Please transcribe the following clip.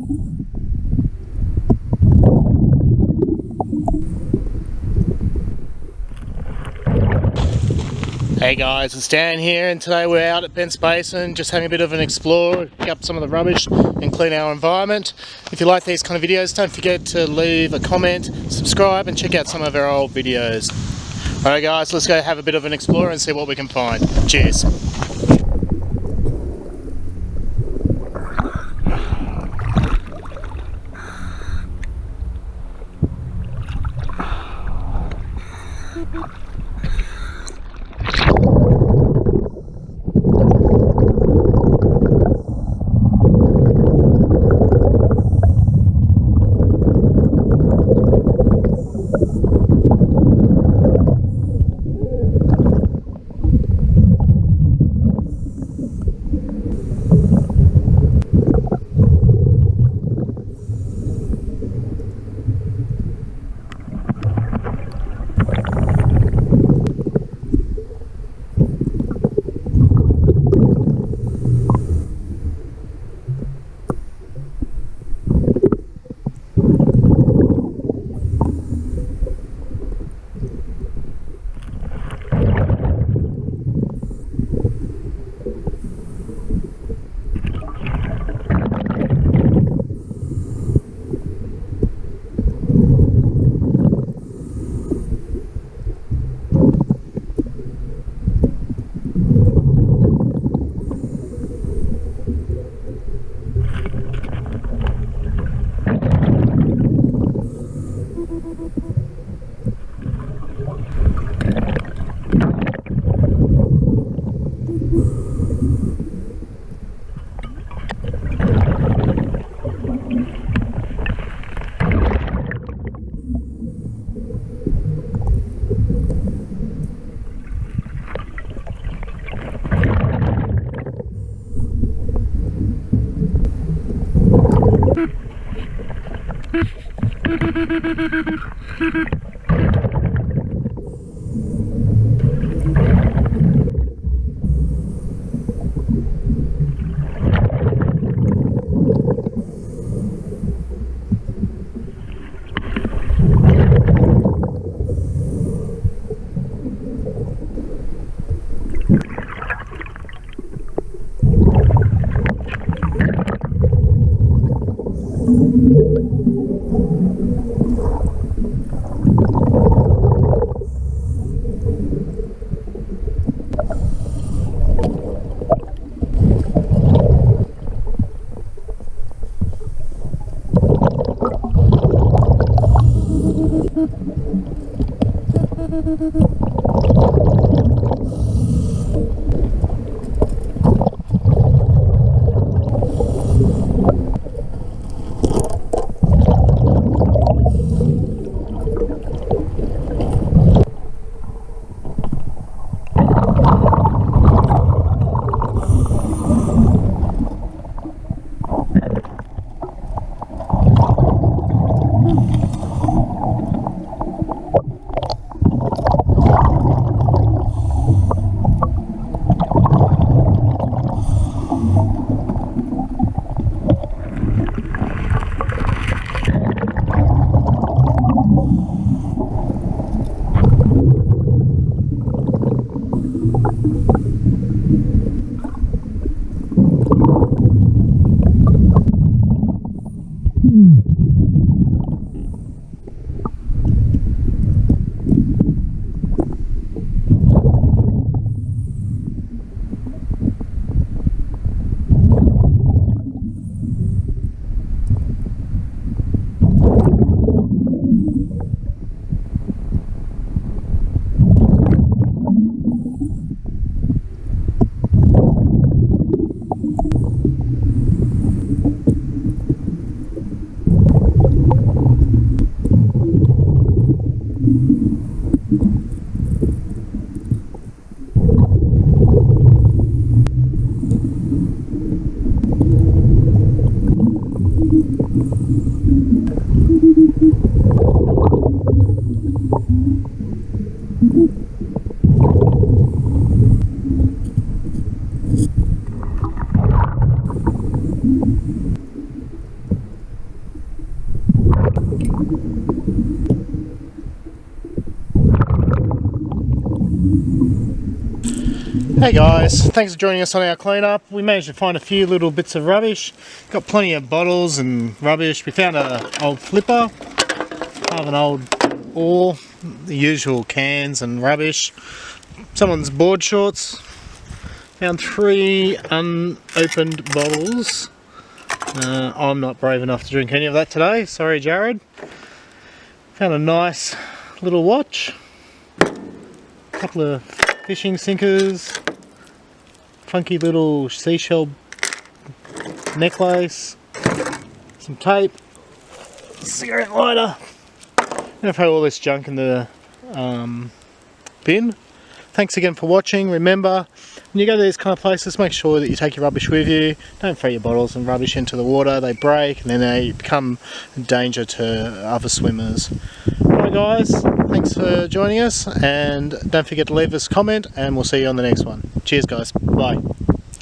Hey guys, it's Dan here, and today we're out at Bent's Basin just having a bit of an explore, pick up some of the rubbish and clean our environment. If you like these kind of videos, don't forget to leave a comment, subscribe and check out some of our old videos. Alright guys, let's go have a bit of an explore and see what we can find. Cheers. Hey guys, thanks for joining us on our cleanup. We managed to find a few little bits of rubbish. Got plenty of bottles and rubbish. We found an old flipper, kind of an old oar, the usual cans and rubbish. Someone's board shorts. Found 3 unopened bottles. I'm not brave enough to drink any of that today, sorry Jared. Found a nice little watch. A couple of fishing sinkers. Funky little seashell necklace. Some tape. A cigarette lighter. I'm going to throw all this junk in the bin. Thanks again for watching. Remember, when you go to these kind of places, make sure that you take your rubbish with you. Don't throw your bottles and rubbish into the water. They break and then they become a danger to other swimmers. Alright guys, thanks for joining us, and don't forget to leave us a comment and we'll see you on the next one. Cheers guys, bye.